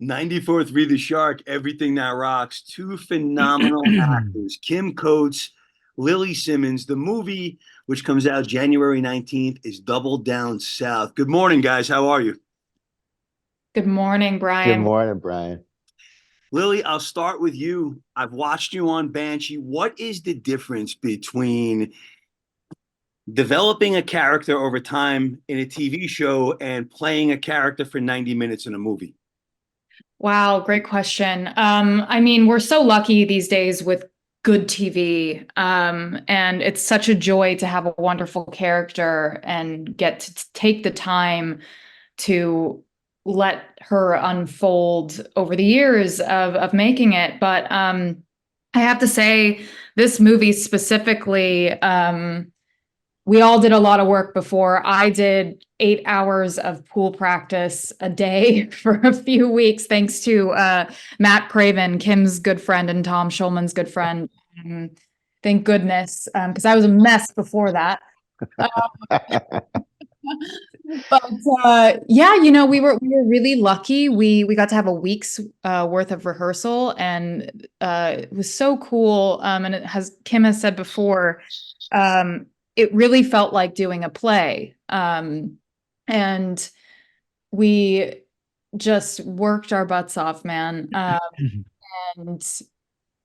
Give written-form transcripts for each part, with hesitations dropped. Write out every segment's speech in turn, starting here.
94th Read the Shark, Everything That Rocks. Two phenomenal actors, Kim Coates, Lilli Simmons. The movie, which comes out January 19th, is Double Down South. Good morning, guys. How are you? Good morning, Good Brian. morning, Brian. Lilli, I'll start with you. I've watched you on Banshee. What is the difference between developing a character over time in a TV show and playing a character for 90 minutes in a movie? Wow, great question. We're so lucky these days with good TV. And it's such a joy to have a wonderful character and get to take the time to let her unfold over the years of making it. But I have to say, this movie specifically, we all did a lot of work before. I did 8 hours of pool practice a day for a few weeks, thanks to Matt Craven, Kim's good friend, and Tom Schulman's good friend. Um, thank goodness, because I was a mess before that. Uh, but yeah, we were really lucky. We got to have a week's worth of rehearsal, and it was so cool. And Kim has said before, um, it really felt like doing a play. And we just worked our butts off, man. And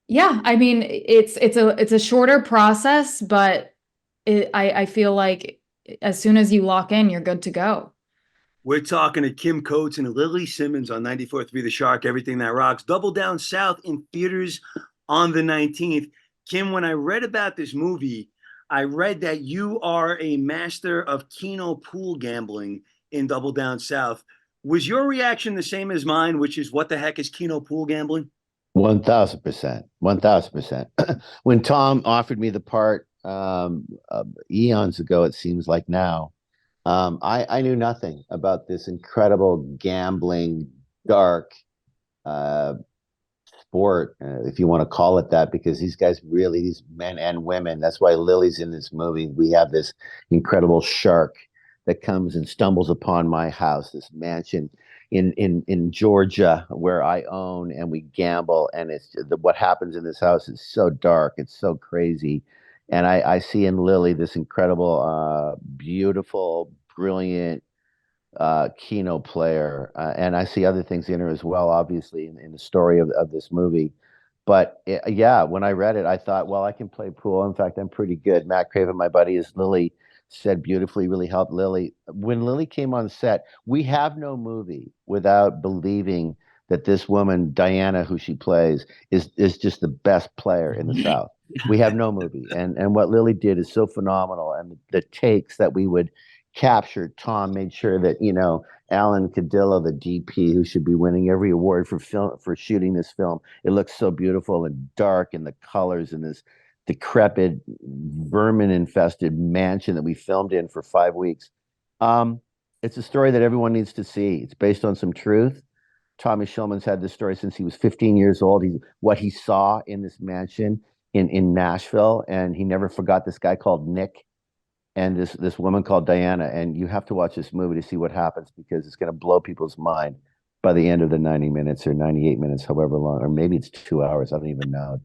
yeah, I mean, it's a shorter process, but I feel like as soon as you lock in, you're good to go. We're talking to Kim Coates and Lilli Simmons on 94th Read the Shark, Everything That Rocks. Double Down South in theaters on the 19th. Kim, when I read about this movie, I read that you are a master of Keno pool gambling in Double Down South. Was your reaction the same as mine, which is what the heck is Keno pool gambling? 1000%. 1000%. When Tom offered me the part eons ago, it seems like now, I knew nothing about this incredible gambling, dark uh, sport, if you want to call it that, because these guys really, these men and women, that's why Lily's in this movie. We have this incredible shark that comes and stumbles upon my house, this mansion in Georgia where I own, and we gamble, and what happens in this house is so dark, it's so crazy. And I see in Lily this incredible, beautiful, brilliant keynote player, and I see other things in her as well, obviously, in the story of this movie. But yeah, when I read it, I thought, well, I can play pool. In fact, I'm pretty good. Matt Craven, my buddy, as Lily said beautifully, really helped Lily. When Lily came on set, we have no movie without believing that this woman, Diana, who she plays, is just the best player in the South. We have no movie. And what Lily did is so phenomenal. And the takes that we would captured. Tom made sure that, Alan Cadillo, the DP, who should be winning every award for film for shooting this film. It looks so beautiful and dark, and the colors in this decrepit, vermin-infested mansion that we filmed in for 5 weeks. Um, it's a story that everyone needs to see. It's based on some truth. Tommy Schulman's had this story since he was 15 years old. What he saw in this mansion in Nashville, and he never forgot this guy called Nick and this woman called Diana. And you have to watch this movie to see what happens, because it's going to blow people's mind by the end of the 90 minutes or 98 minutes, however long, or maybe it's 2 hours. I don't even know.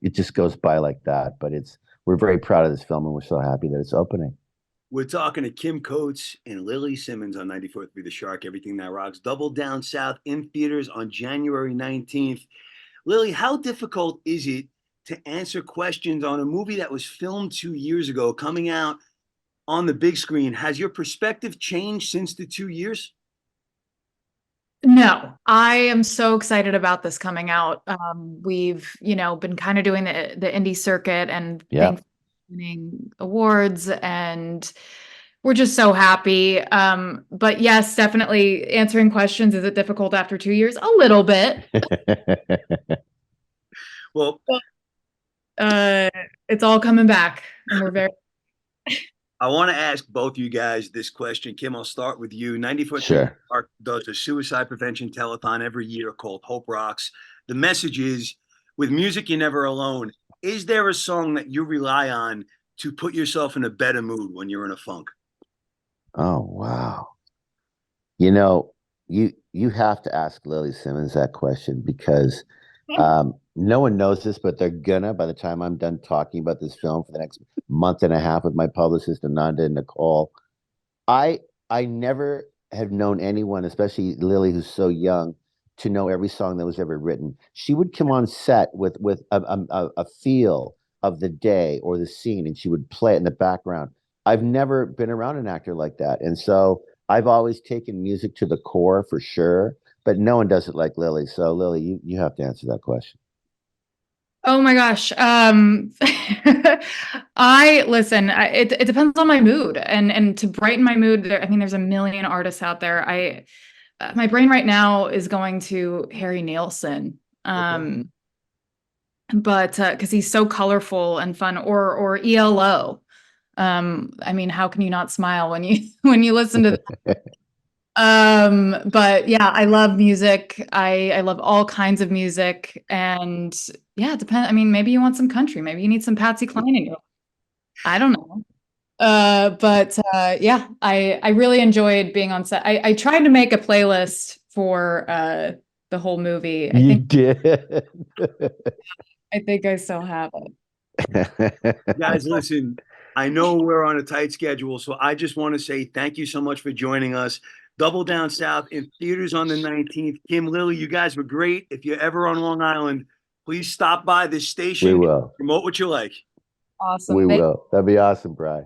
It just goes by like that. But we're very proud of this film, and we're so happy that it's opening. We're talking to Kim Coates and Lilli Simmons on 94th Read the Shark, Everything That Rocks. Double Down South in theaters on January 19th. Lilli, how difficult is it to answer questions on a movie that was filmed 2 years ago, coming out on the big screen? Has your perspective changed since the 2 years? No, I am so excited about this coming out. We've, been kind of doing the indie circuit and Yeah. thanks winning awards, and we're just so happy. But yes, definitely answering questions. Is it difficult after 2 years? A little bit. Well, But, uh, it's all coming back, and we're very I want to ask both you guys this question. Kim, I'll start with you. 94th Street Sure. Park does a suicide prevention telethon every year called Hope Rocks. The message is, with music, you're never alone. Is there a song that you rely on to put yourself in a better mood when you're in a funk? Oh, wow. You know, you have to ask Lily Simmons that question because no one knows this, but they're gonna by the time I'm done talking about this film for the next month and a half with my publicist Ananda and Nicole. I I never have known anyone, especially Lily, who's so young, to know every song that was ever written. She would come on set with a feel of the day or the scene, and she would play it in the background. I've never been around an actor like that, and so I've always taken music to the core for sure. But no one does it like Lily. So Lily, you have to answer that question. Oh my gosh. I listen, it depends on my mood and to brighten my mood, I mean, there's a million artists out there. My brain right now is going to Harry Nilsson. Okay. But because he's so colorful and fun, or ELO. I mean, how can you not smile when you when you listen to but yeah, I love music. I love all kinds of music. And yeah, it depends. I mean, maybe you want some country, maybe you need some Patsy Cline in you. I don't know. But yeah, I really enjoyed being on set. I tried to make a playlist for the whole movie. You did. I think I still have it. Guys, listen, I know we're on a tight schedule, so I just want to say thank you so much for joining us. Double Down South in theaters on the 19th. Kim, Lily, you guys were great. If you're ever on Long Island, please stop by this We station, will. promote what you like. We Awesome. will. That'd be awesome, Bri.